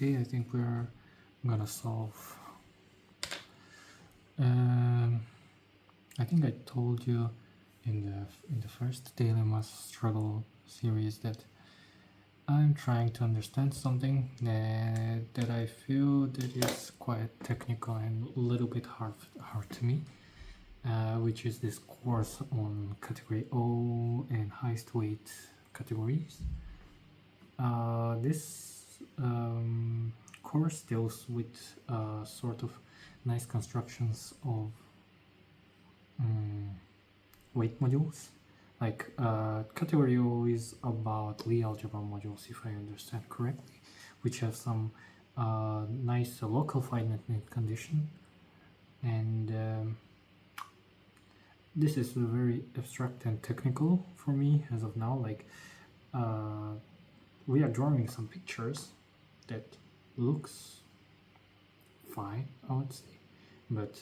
today I think we're gonna solve I think I told you in the first Daily Math Struggle series that I'm trying to understand something that I feel that is quite technical and a little bit hard to me, which is this course on category O and highest weight categories. This course deals with sort of nice constructions of weight modules. Like category O is about Lie algebra modules, if I understand correctly, which have some nice local finiteness condition, and this is very abstract and technical for me as of now. Like we are drawing some pictures that looks fine, I would say, but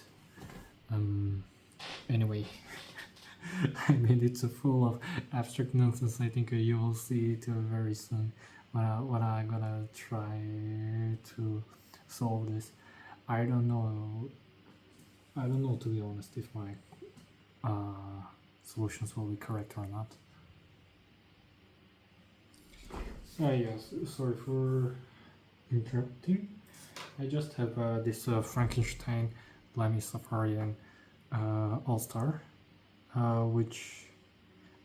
anyway. I mean, it's full of abstract nonsense. I think you will see it very soon when I'm gonna try to solve this. I don't know to be honest if my solutions will be correct or not. Yes, sorry for interrupting. I just have this Frankenstein Lamy Safarian All-Star, which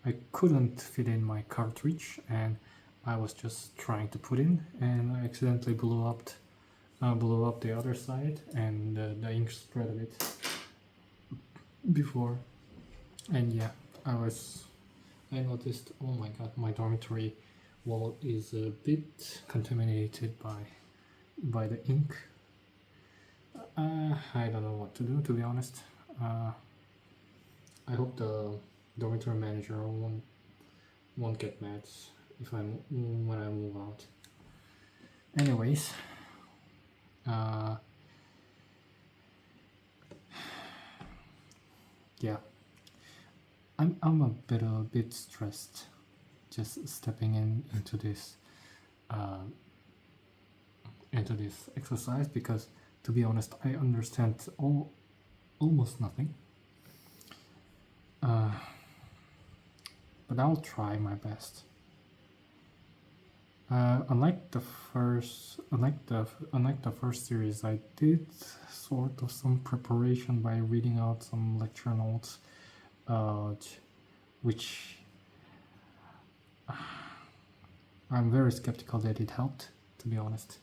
I couldn't fit in my cartridge, and I was just trying to put in, and I accidentally blew up the other side, and the ink spread a bit before. And yeah, I noticed, oh my god, my dormitory wall is a bit contaminated by the ink. I don't know what to do, to be honest. I hope the dormitory manager won't get mad if when I move out. Anyways, yeah, I'm a bit stressed just stepping into this exercise, because to be honest, I understand almost nothing. But I'll try my best. Unlike the first series, I did sort of some preparation by reading out some lecture notes, which I'm very skeptical that it helped, to be honest.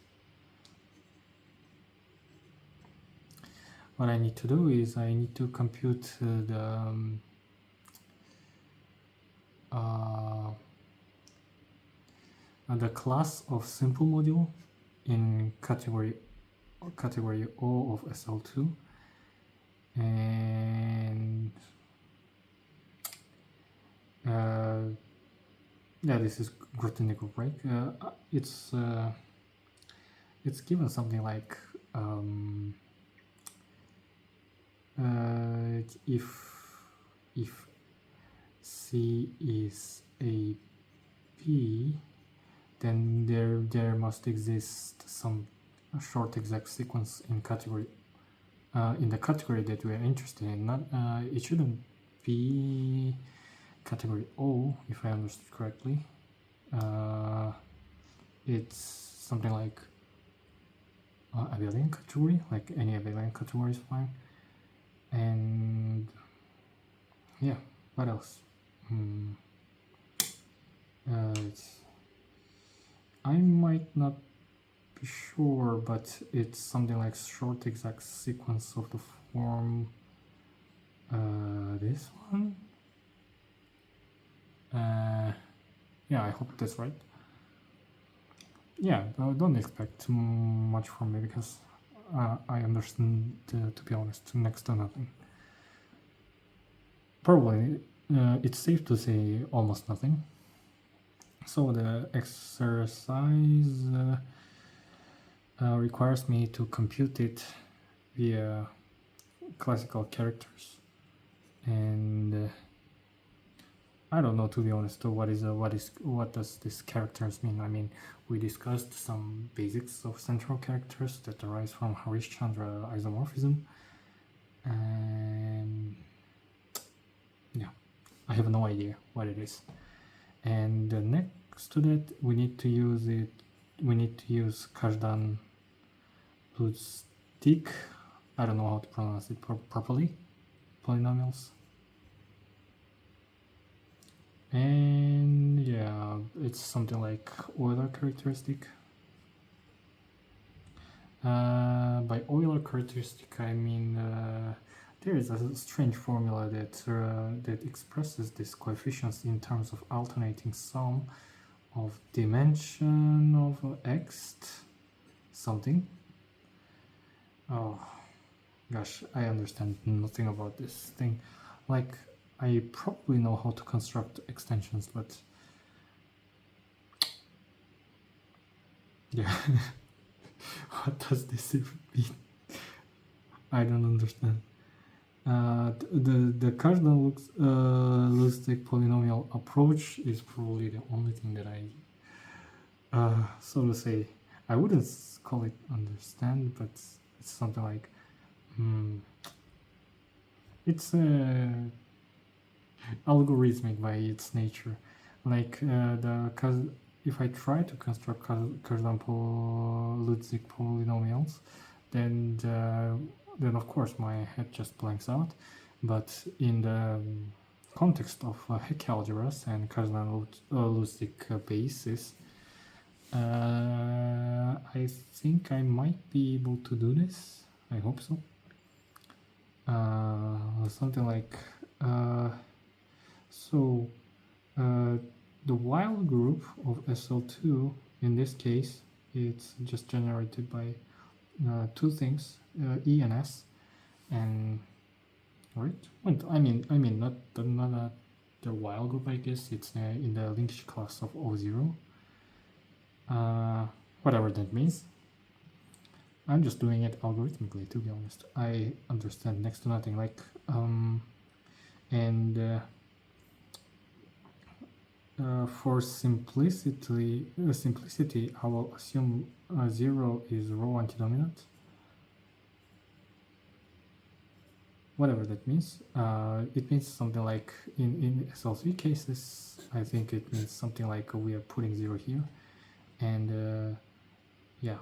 What I need to do is I need to compute the class of simple module in category O of SL2, and yeah, this is Grothendieck, right? It's given something like if C is a P, then there must exist some short exact sequence in category in the category that we are interested in. Not it shouldn't be category O, if I understood correctly. It's something like abelian category, like any abelian category is fine. And yeah, what else? I might not be sure, but it's something like short exact sequence of the form this one. Yeah, I hope that's right. Yeah, don't expect too much from me, because I understand, to be honest, next to nothing. Probably it's safe to say almost nothing. So the exercise requires me to compute it via classical characters, and I don't know, to be honest, what does this characters mean. I mean, we discussed some basics of central characters that arise from Harish-Chandra isomorphism, and yeah, I have no idea what it is. And next to that, we need to use it. We need to use Kazhdan-Lusztig. I don't know how to pronounce it properly. Polynomials. And yeah, it's something like Euler characteristic. By Euler characteristic, I mean there is a strange formula that expresses these coefficients in terms of alternating sum of dimension of x something. Oh gosh, I understand nothing about this thing. Like, I probably know how to construct extensions, but yeah. What does this even mean? I don't understand. The Kazhdan-Lusztig polynomial approach is probably the only thing that I, so to say, I wouldn't call it understand, but it's something like, it's algorithmic by its nature. Like if I try to construct Kazhdan-Lusztig polynomials, then of course my head just blanks out. But in the context of Hecke algebras and Kazhdan-Lusztig basis, I think I might be able to do this. I hope so. Something like the while group of SL2, in this case, it's just generated by two things, E and S, and right. I mean, not the while group. I guess it's in the linkage class of O0. Whatever that means. I'm just doing it algorithmically, to be honest. I understand next to nothing. Like, for simplicity, I will assume 0 is row antidominant. Whatever that means. It means something like, in SL3 cases, I think it means something like we are putting 0 here. And yeah.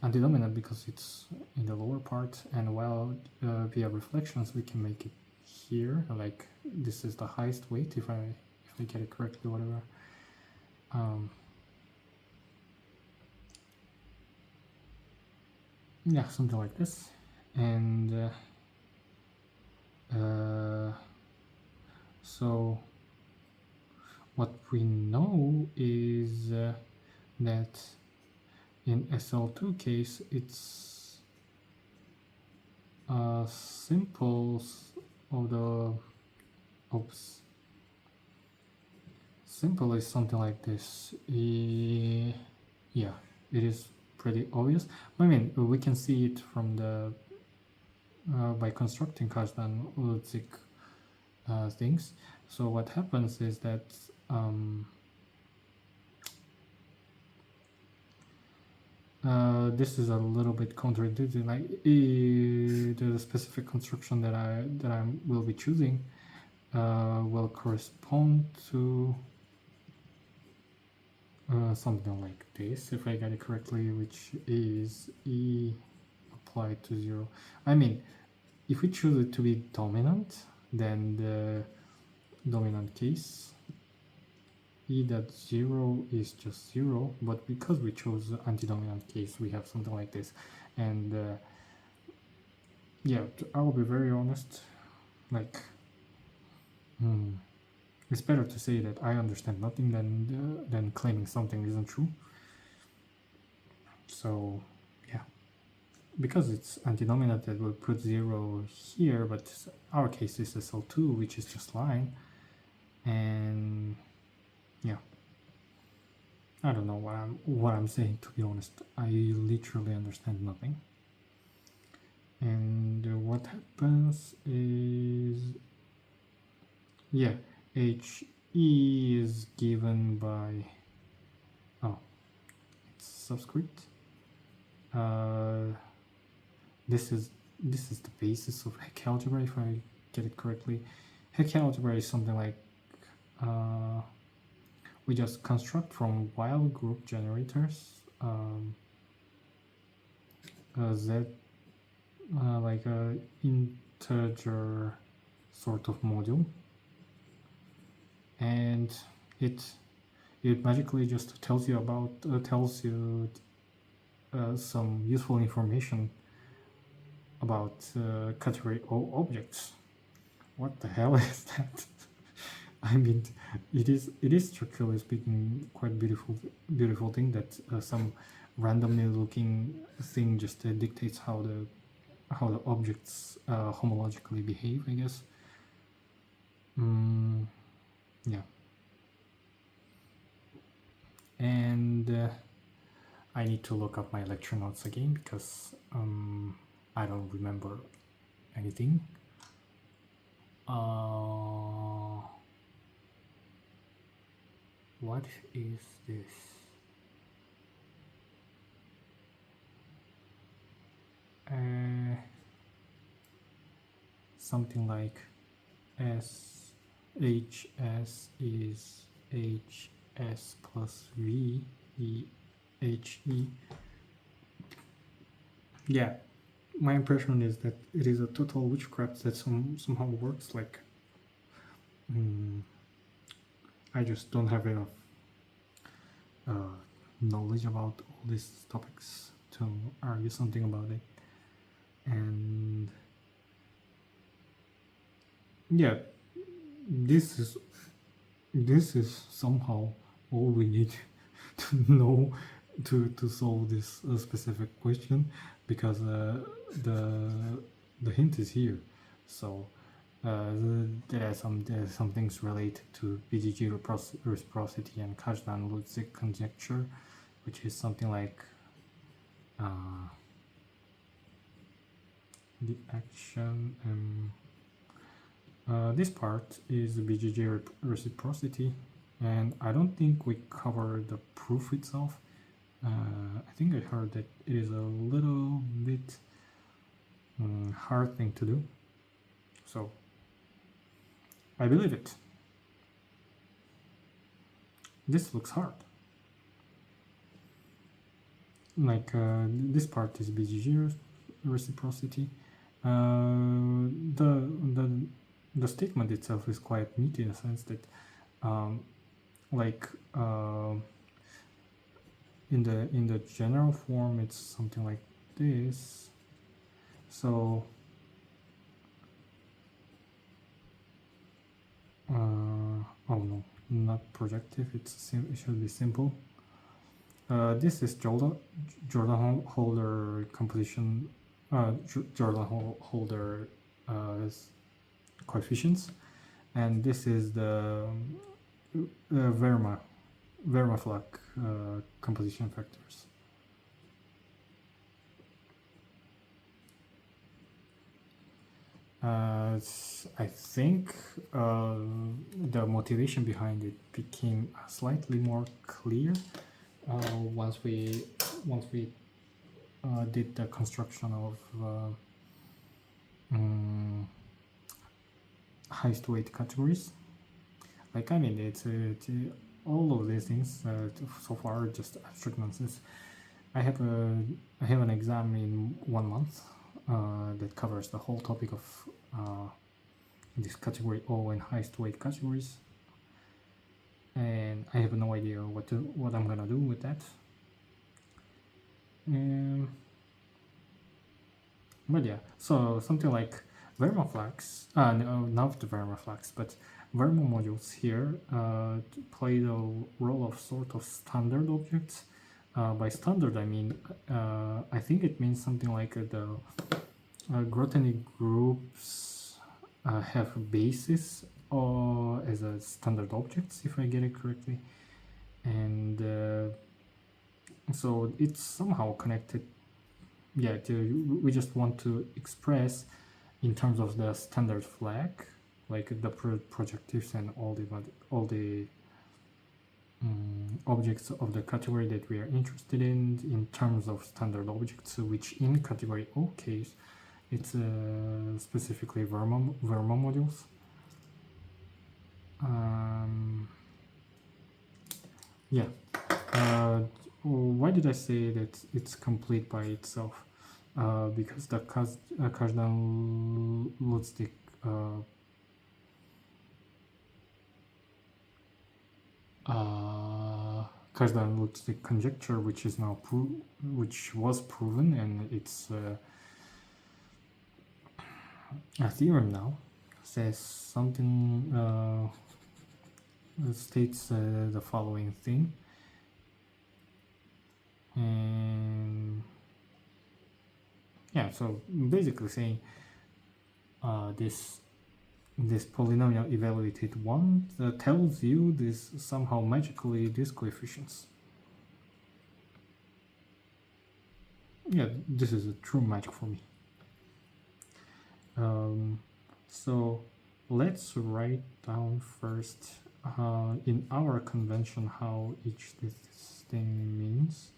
Antidominant because it's in the lower part, and while via reflections we can make it here, like this is the highest weight if I get it correctly, whatever. Yeah, something like this. And so what we know is that in SL2 case, it's simple of the, simple is something like this. Yeah, it is pretty obvious. I mean, we can see it from the, by constructing Kazhdan-Lusztig things. So what happens is that this is a little bit counterintuitive. Like the specific construction that I will be choosing will correspond to something like this, if I get it correctly, which is E applied to 0. I mean, if we choose it to be dominant, then the dominant case E that 0 is just 0, but because we chose the anti-dominant case, we have something like this. And yeah, I will be very honest, like, it's better to say that I understand nothing than claiming something isn't true. So yeah, because it's anti-dominant, that will put 0 here, but our case is SL2, which is just line, and yeah, I don't know what I'm saying, to be honest. I literally understand nothing. And what happens is, yeah, HE is given by, oh, it's subscript. This is the basis of Hecke algebra, if I get it correctly. Hecke algebra is something like we just construct from while group generators Z like a integer sort of module, and it magically just tells you about some useful information about category O objects. What the hell is that? I mean, it is structurally speaking quite beautiful thing that some randomly looking thing just dictates how the objects homologically behave, I guess. Yeah. And I need to look up my lecture notes again because I don't remember anything. What is this? Something like HS is HS plus V E H E. Yeah, my impression is that it is a total witchcraft that somehow works. Like, I just don't have enough knowledge about all these topics to argue something about it. And yeah, this is somehow all we need to know to solve this specific question, because the hint is here. So there are some things related to BGG reciprocity and Kazhdan-Lusztig conjecture, which is something like the action. This part is BGG reciprocity, and I don't think we covered the proof itself. I think I heard that it is a little bit hard thing to do, so I believe it. This looks hard. Like this part is BGG reciprocity. The statement itself is quite neat in a sense that in the general form it's something like this. So oh no, not projective, it should be simple. This is Jordan-Holder composition, Jordan-Holder coefficients, and this is the Verma flag composition factors. I think the motivation behind it became slightly more clear once we did the construction of highest weight categories. Like, I mean, it's all of these things so far just abstract nonsense. I have an exam in 1 month that covers the whole topic of this category O and highest weight categories, and I have no idea what I'm gonna do with that. But yeah, so something like Verma flags, no, not the Verma flags, but Verma modules here play the role of sort of standard objects. By standard, I mean, I think it means something like the Grothendieck groups have a basis as a standard objects, if I get it correctly, and so it's somehow connected. Yeah, we just want to express in terms of the standard flag like the projectives and all the objects of the category that we are interested in terms of standard objects, which in category O case, it's specifically Verma modules. Yeah. Why did I say that it's complete by itself? Because the Kazhdan-Lusztig Kazhdan-Lusztig conjecture, which is now which was proven, and it's a theorem now, says something, states the following thing, and yeah, so basically saying this polynomial evaluated one tells you this somehow magically these coefficients. Yeah, this is a true magic for me. So let's write down first in our convention how each this thing means.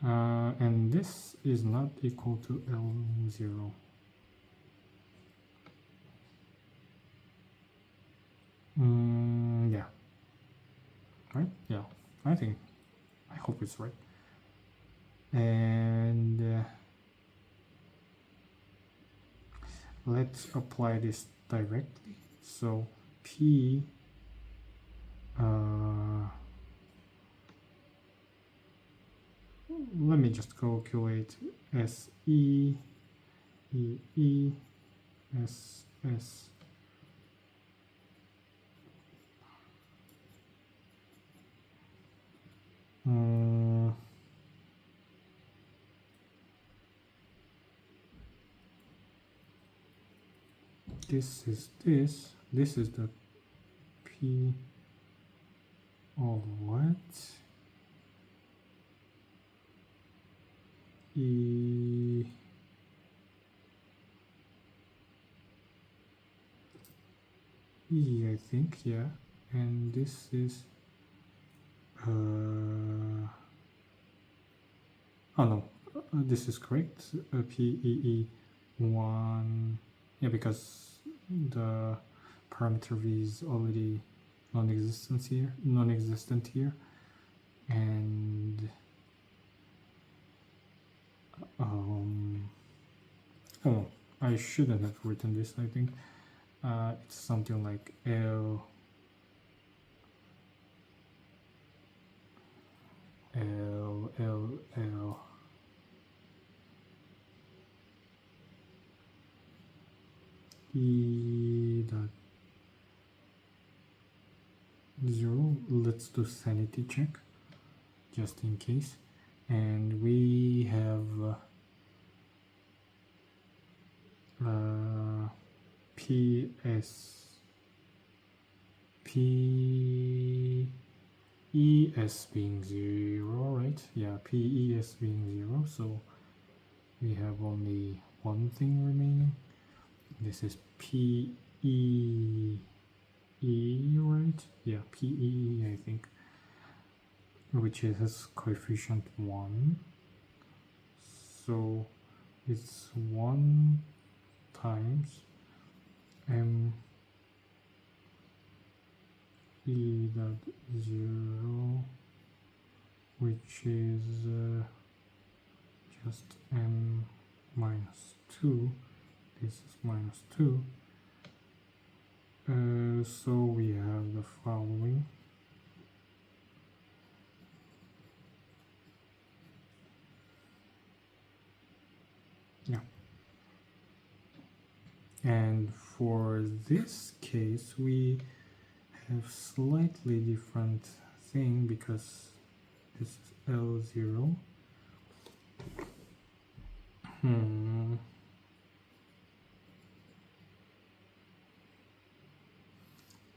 And this is not equal to L0. Yeah. Right? Yeah. I hope it's right. And let's apply this directly. So P let me just calculate S E E E S S this is the P of what? E I think, yeah, and this is oh no, this is correct. PEE1, yeah, because the parameter V is already non-existent here, and oh, I shouldn't have written this. I think it's something like L E dot 0. Let's do sanity check just in case, and we have PES being 0, right? Yeah, PES being 0, so we have only one thing remaining. This is PEE, right? Yeah, PEE, I think, which has coefficient 1. So it's 1 times M E dot 0, which is just M minus 2. This is minus 2. So we have the following. Yeah. And for this case, we have slightly different thing because this is L0.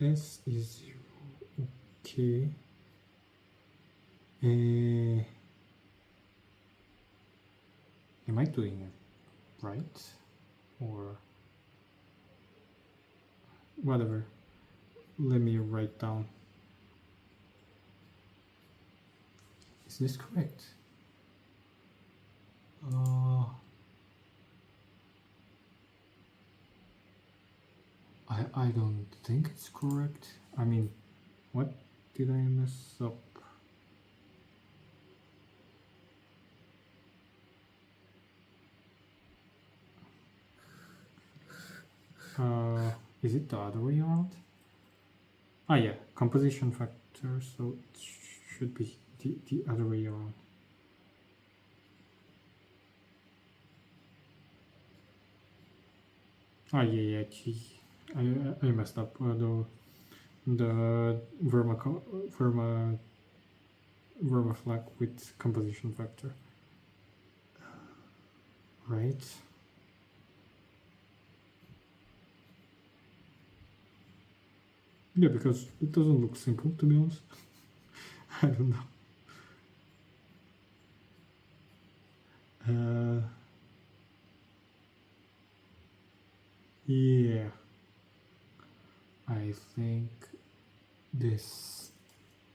S is 0. Okay. Am I doing it right? Or whatever. Let me write down. Is this correct? I don't think it's correct. I mean, what did I mess up? Is it the other way around? Ah, yeah, composition factor, so it should be the other way around. Ah, yeah, gee, I messed up. The Verma flag with composition factor, right? Yeah, because it doesn't look simple, to be honest. I don't know. Yeah, I think this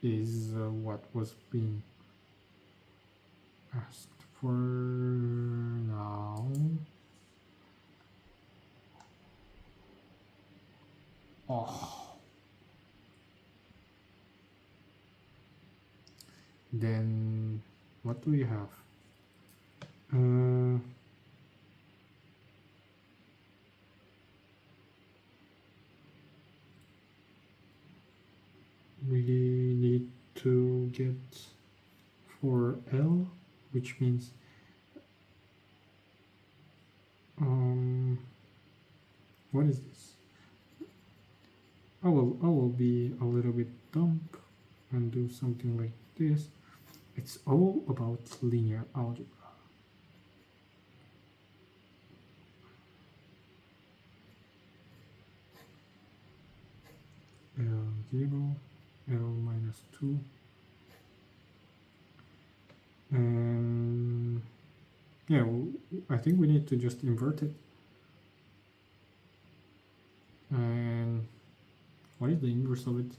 is what was being asked for now. Oh. Then what do we have? We need to get for L, which means what is this? I will be a little bit dumb and do something like this. It's all about linear algebra. L0, L minus 2, and yeah, I think we need to just invert it. And what is the inverse of it?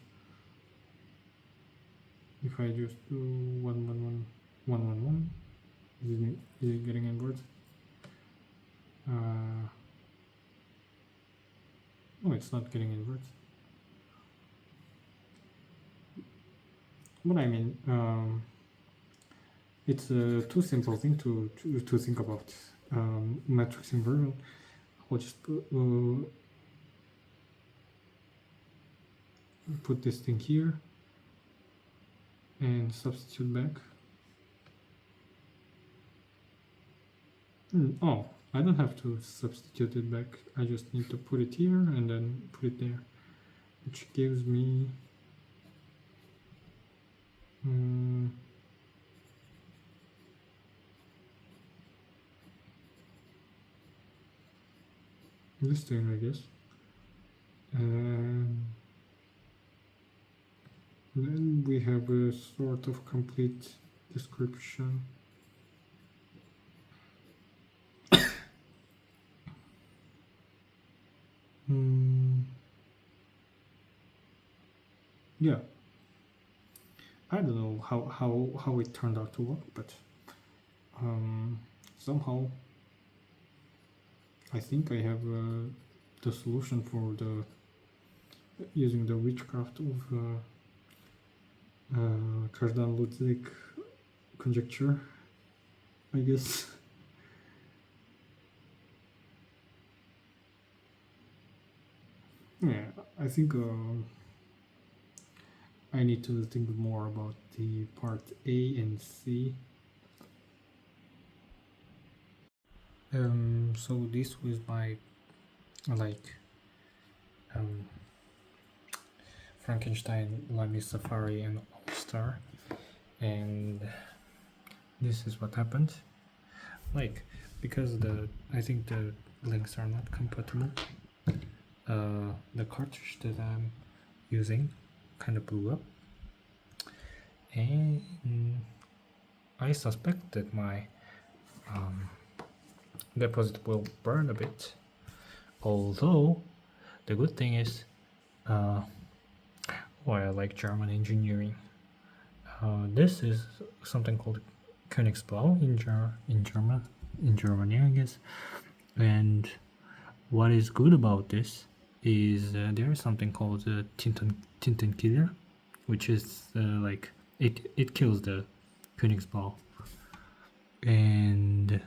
If I just do 1, 1, 1, 1, 1, 1, is it getting inverted? No, it's not getting inverted. But I mean, it's a too simple thing to think about matrix inversion. I'll just put this thing here and substitute back. Oh, I don't have to substitute it back. I just need to put it here and then put it there, which gives me this thing, I guess. And then we have a sort of complete description. Yeah, I don't know how it turned out to work, but somehow I think I have the solution for the using the witchcraft of Kazhdan-Lusztig conjecture, I guess. Yeah, I think I need to think more about the part A and C. So this was my Frankenstein, Lamy, Safari, and All-Star, and this is what happened. Because I think the links are not compatible. The cartridge that I'm using kind of blew up, and I suspect that my deposit will burn a bit. Although the good thing is, why I like German engineering. This is something called Königsblau in Germany, I guess. And what is good about this is there is something called Tintenkiller, which is like it kills the Königsblau, and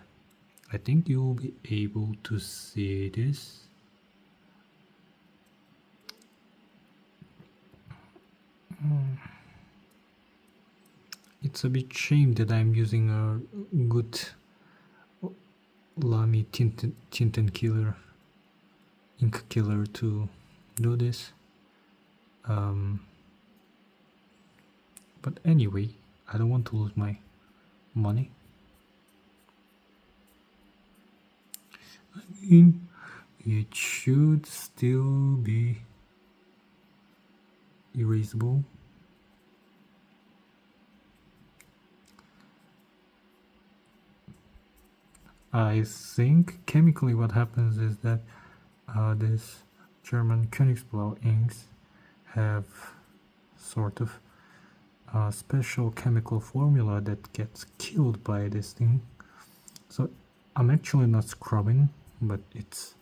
I think you'll be able to see this. It's a bit shame that I'm using a good Lamy Tintenkiller ink killer to do this. But anyway, I don't want to lose my money. I mean, it should still be erasable. I think chemically what happens is that this German Königsblau inks have sort of a special chemical formula that gets killed by this thing. So I'm actually not scrubbing, but it's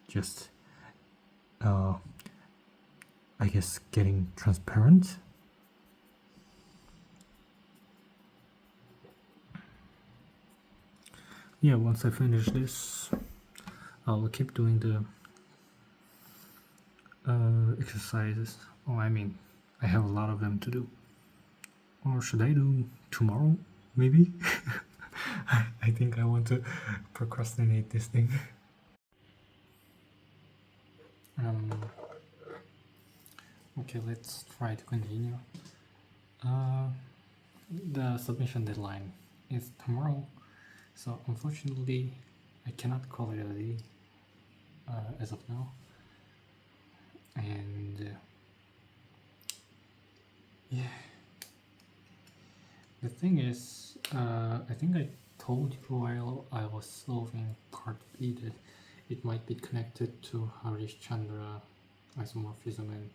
just I guess getting transparent. Yeah, once I finish this, I'll keep doing the exercises. Oh, I mean, I have a lot of them to do. Or should I do tomorrow, maybe? I think I want to procrastinate this thing. Okay, let's try to continue. The submission deadline is tomorrow, so unfortunately I cannot call it a day as of now. And yeah, the thing is, I think I told you while I was solving part B that it might be connected to Harish Chandra isomorphism and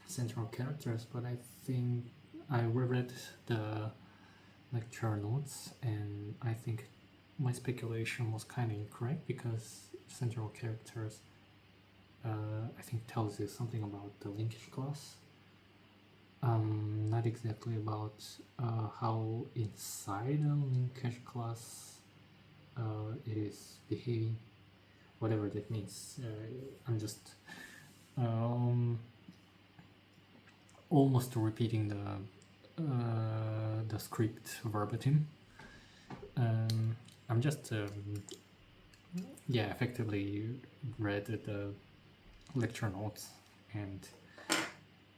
central characters, but I think I reread the lecture notes and I think my speculation was kind of incorrect, because central characters I think tells you something about the linkage class, not exactly about how inside a linkage class it is behaving, whatever that means. I'm just almost repeating the script verbatim. I'm just yeah, effectively read the lecture notes and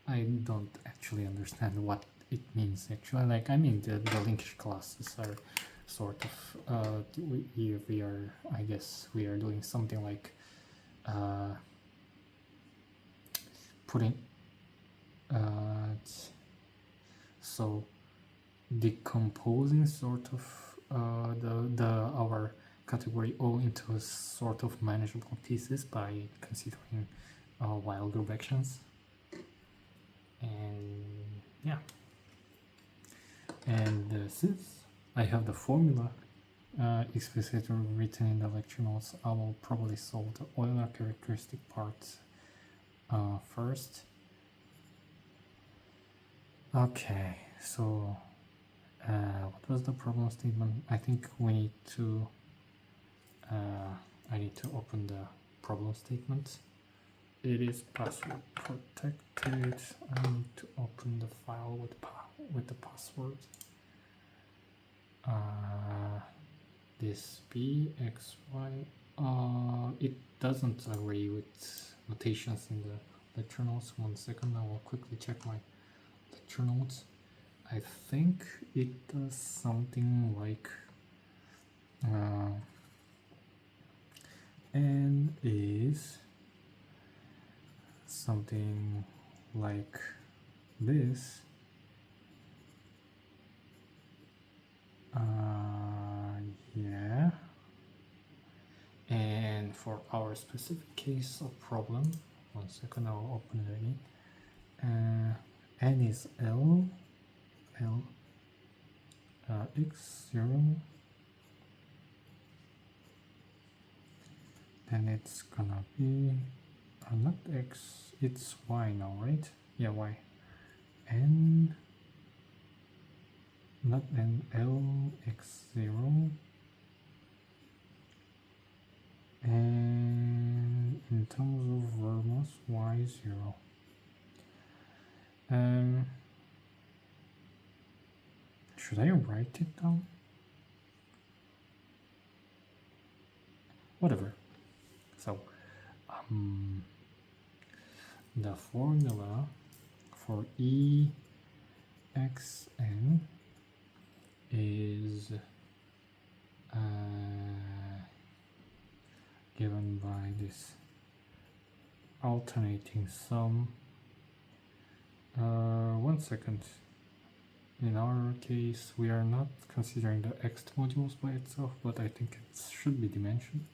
I don't actually understand what it means actually. Like, I mean, the linkage classes are sort of we are, I guess we are doing something like putting so decomposing sort of our category O into a sort of manageable pieces by considering wild group actions. And yeah, and since I have the formula explicitly written in the lecture notes, I will probably solve the Euler characteristic part first. Okay, so what was the problem statement? I think we need to I need to open the problem statement. It is password protected. I need to open the file with the password. This bxy, it doesn't agree with notations in the lecture notes. 1 second, I will quickly check my lecture notes. I think it does something like n is something like this, a specific case of problem. 1 second, I'll open it again. N is L x 0, then it's gonna be not x, it's y now, right? Yeah, y. N, not N, L x 0, and in terms of Verma's y 0. Should I write it down? Whatever. So, the formula for EXN is given by this alternating sum. 1 second. In our case, we are not considering the x modules by itself, but I think it should be dimension.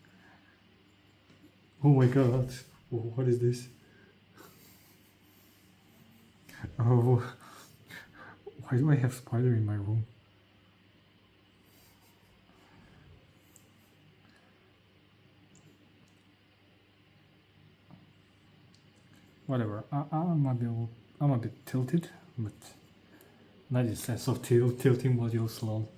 Oh my god, what is this? Oh, why do I have spider in my room? Whatever, I'm a bit tilted, but not in the sense of tilting modules, lol.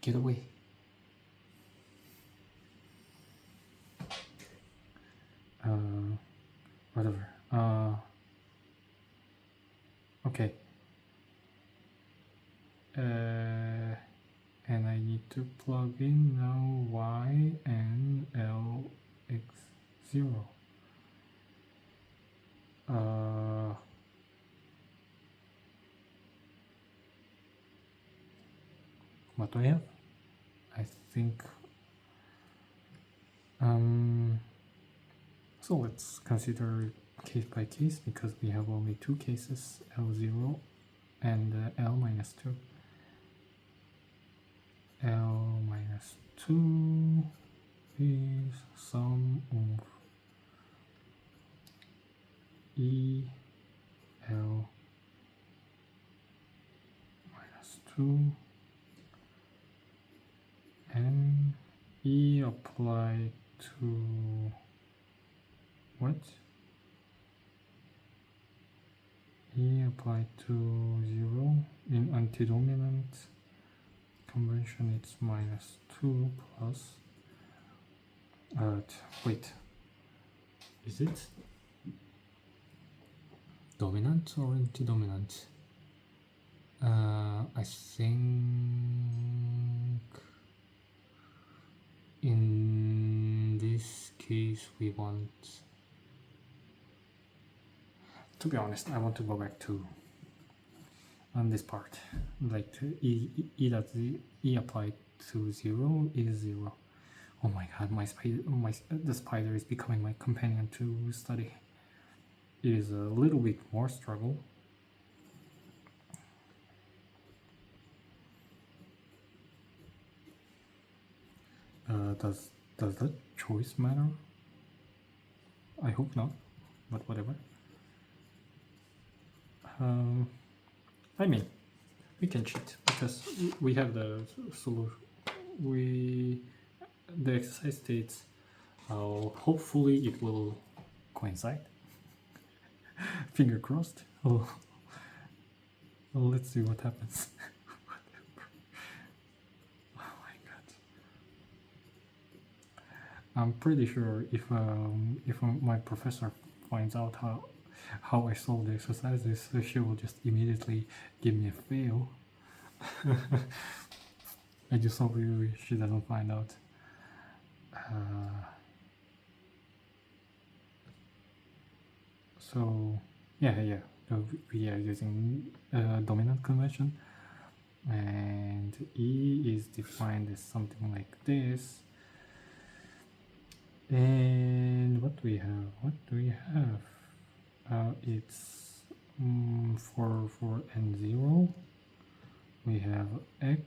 Get away. Whatever. Okay. And I need to plug in now y and L x 0. What do I have? I think so let's consider case by case, because we have only 2 cases, L0 and L minus 2. L minus 2 is sum of E L minus 2 and E applied to what? E applied to 0 in antidominant convention. It's minus 2 plus wait, is it dominant or antidominant? I think in this case we want, to be honest, I want to go back to on this part, like E applied to 0 is 0. Oh my god, the spider is becoming my companion to study. It is a little bit more struggle. Does that choice matter? I hope not, but whatever. I mean, we can cheat because we have the solution. The exercise states, hopefully it will coincide. Finger crossed. Oh, well, let's see what happens. Oh my god! I'm pretty sure if my professor finds out how I solve the exercises, she will just immediately give me a fail. I just hope she doesn't find out. So yeah, we are using dominant convention, and E is defined as something like this. And what do we have? It's for N0 we have X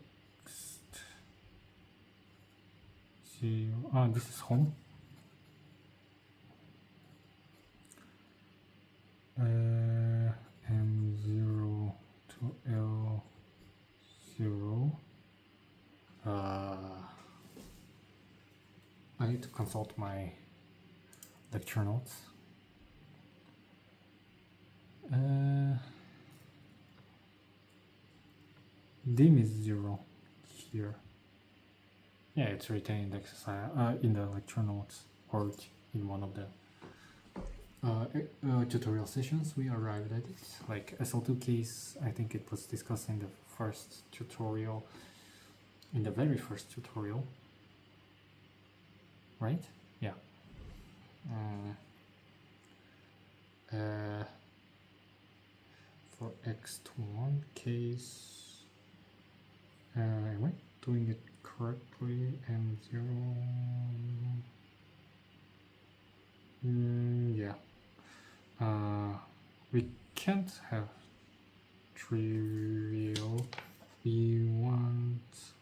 0. This is home. M0 to L0. I need to consult my lecture notes. Dim is 0 here. Yeah, it's written in the exercise, in the lecture notes, or in one of the tutorial sessions. We arrived at it. Like SL2 case, I think it was discussed in the first tutorial, in the very first tutorial, right? Yeah. For x1 case, am I doing it correctly? M0. Yeah. We can't have trivial. We want.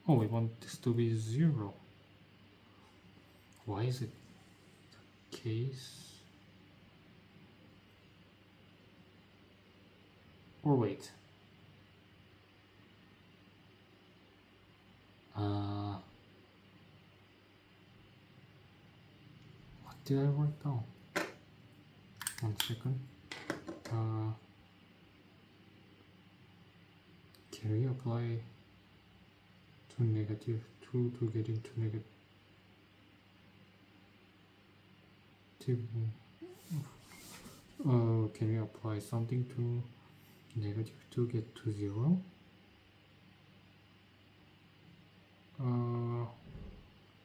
Oh, we want this to be 0. Why is it the case? Or wait. What did I write down? 1 second. Can we apply to -2 to get into negative? Can we apply something to -2 to get to 0?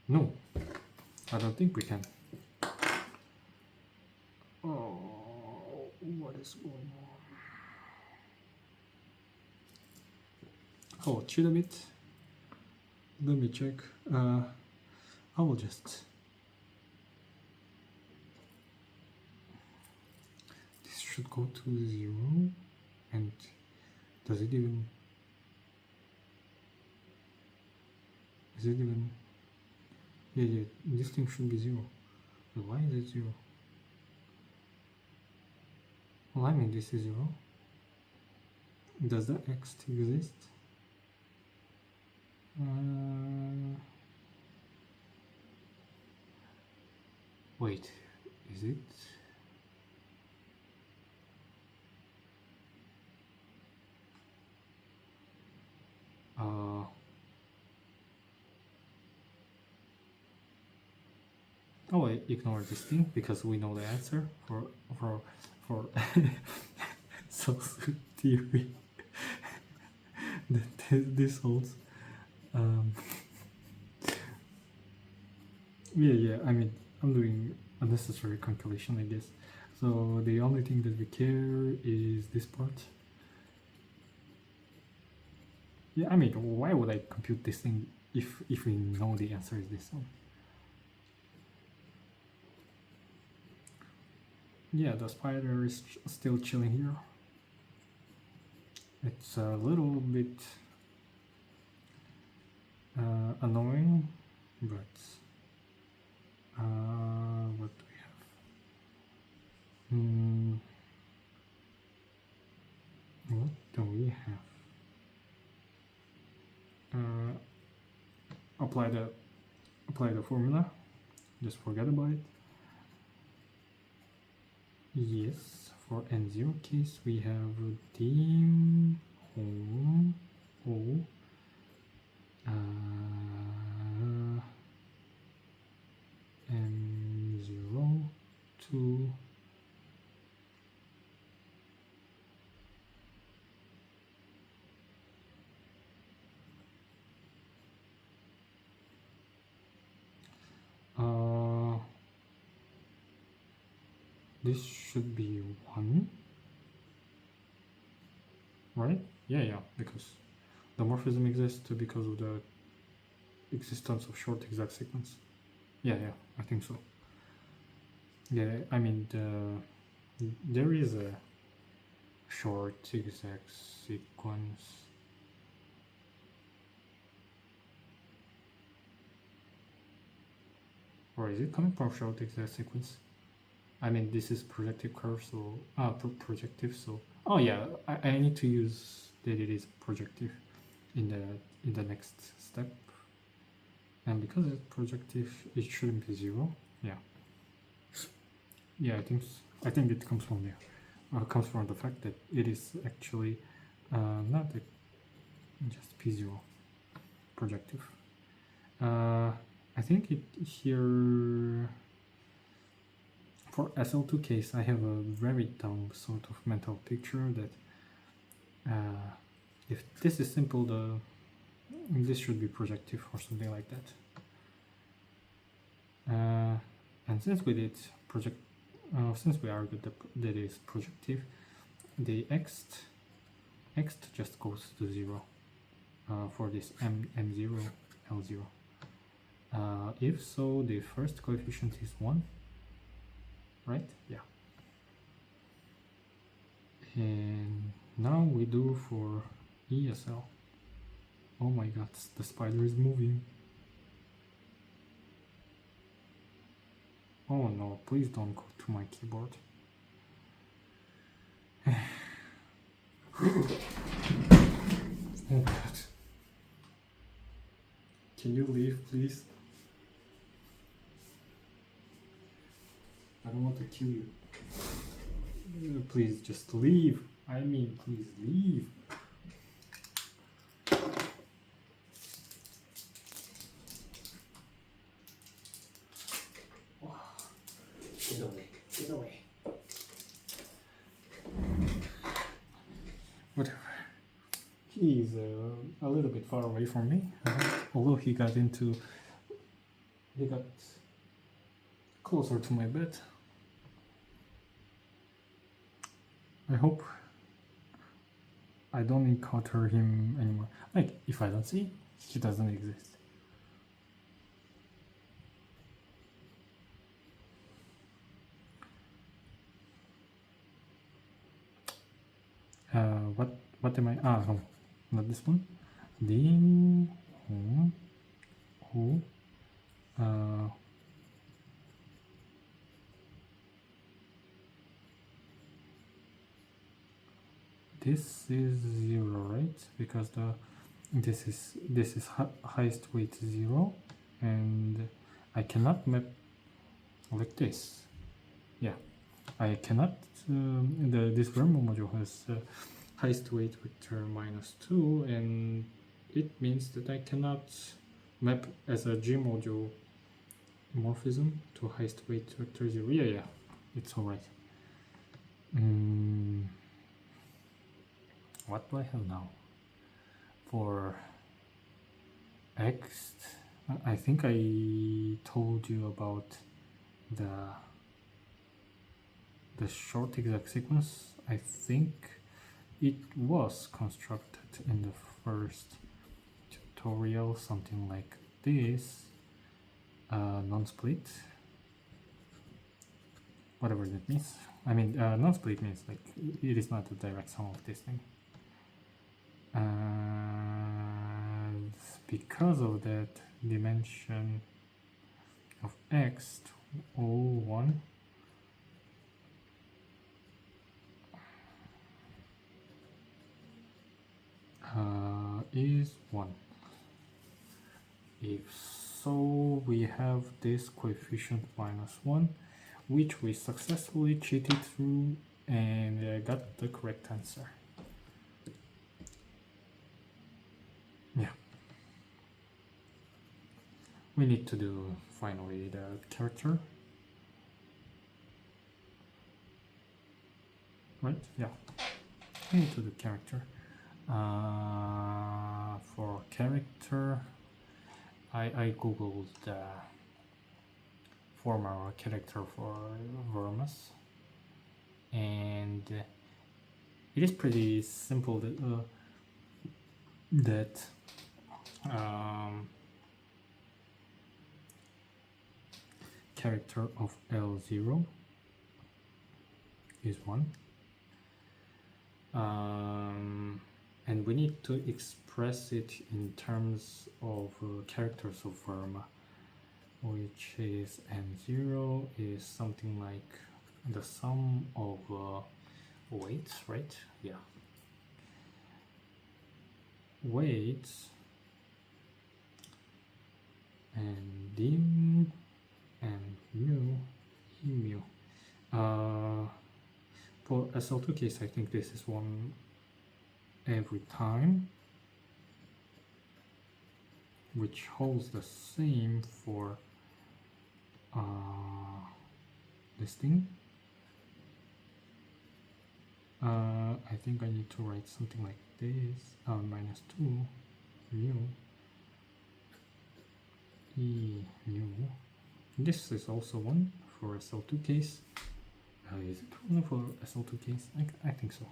No, I don't think we can. Oh, what is going on? Oh, cheat a bit. Let me check. I will just. This should go to 0. And does it even? Is it even? Yeah, this thing should be 0. But why is it 0? Well, I mean, this is 0. Does the x exist? Wait, is it? Oh, I ignore this thing because we know the answer for source theory. This holds. Yeah. I mean, I'm doing unnecessary calculation, I guess. So the only thing that we care is this part. Yeah, I mean, why would I compute this thing if we know the answer is this one? Yeah, the spider is still chilling here. It's a little bit annoying, but what do we have? What do we have? Apply the formula. Just forget about it. Yes, for n0 case we have dim home O m0 to this should be 1, right? Yeah, because the morphism exists because of the existence of short exact sequence. Yeah, I think so. Yeah, I mean, there is a short exact sequence. Or is it coming from short exact sequence? I mean, this is projective curve, so projective. So oh yeah, I need to use that it is projective in the next step. And because it's projective, it shouldn't be 0. Yeah. Yeah, I think it comes from there. Comes from the fact that it is actually not just P0 projective. I think it here for SL2 case I have a very dumb sort of mental picture that if this is simple, this should be projective or something like that. And since we did since we argued that it is projective, the x just goes to 0 for this m0 l0. If so, the first coefficient is 1, right? Yeah. And now we do for ESL. Oh my god, the spider is moving. Oh no, please don't go to my keyboard. Oh god. Can you leave, please? I don't want to kill you. Please just leave. I mean, please leave. Get away. Get away. Whatever. He's a little bit far away from me. Although he got closer to my bed. I hope I don't encounter him anymore. Like, if I don't see, he doesn't exist. What am I? Ah, no, not this one. Dim, who, this is 0, right? Because this is highest weight 0, and I cannot map like this. Yeah, I cannot. This Verma module has highest weight vector -2, and it means that I cannot map as a G module morphism to highest weight vector 0. Yeah, it's alright. What do I have now? For X, I think I told you about the short exact sequence. I think it was constructed in the first tutorial, something like this. Non-split, whatever that means. I mean, non-split means like it is not the direct sum of this thing. And because of that, dimension of x to O1 is 1. If so, we have this coefficient -1, which we successfully cheated through and got the correct answer. Yeah. We need to do finally the character. Right? Yeah. We need to do character. For character, I googled the former character for Vermas, and it is pretty simple that character of L0 is 1. And we need to express it in terms of characters of Verma. which is m0 is something like the sum of weights, right? Yeah. Weights and dim and mu, e mu. For SL2 case, I think this is one every time, which holds the same for this thing. I think I need to write something like this, minus 2 mu e mu. This is also one for SL2 case. Is it one for SL2 case? I think so.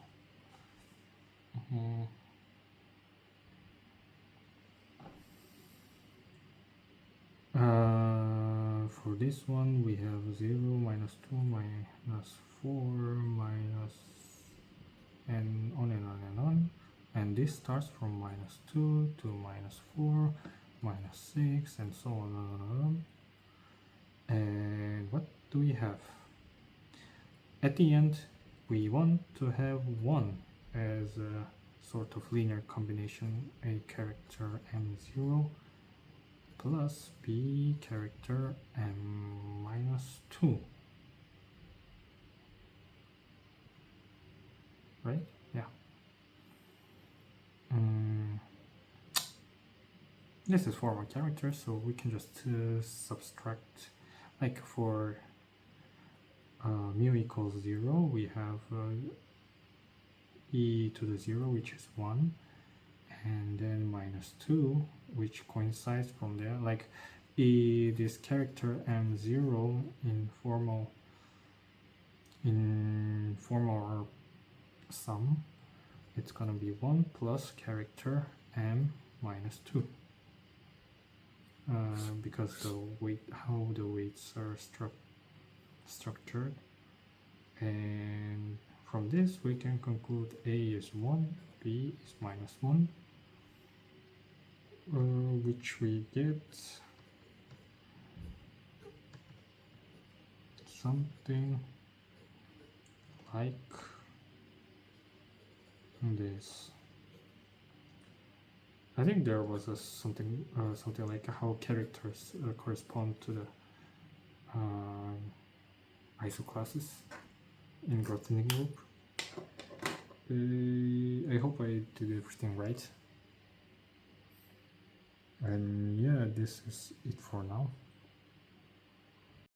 For this one we have 0, minus 2, minus 4, minus, and on and on and on. And this starts from minus 2 to minus 4, minus 6, and so on and on. And what do we have? At the end, we want to have 1 as a sort of linear combination, a character m0 plus b character m minus 2. Right? Yeah. This is formal character, so we can just subtract, like for mu equals 0, we have e to the 0, which is 1, and then minus 2, which coincides from there, like this character m0 in formal sum, it's gonna be 1 plus character m minus 2, because how the weights are structured. And from this we can conclude a is 1, b is minus 1, which we get something like this. I think there was something like how characters correspond to the isoclasses in Grothendieck group. I hope I did everything right. And yeah, this is it for now.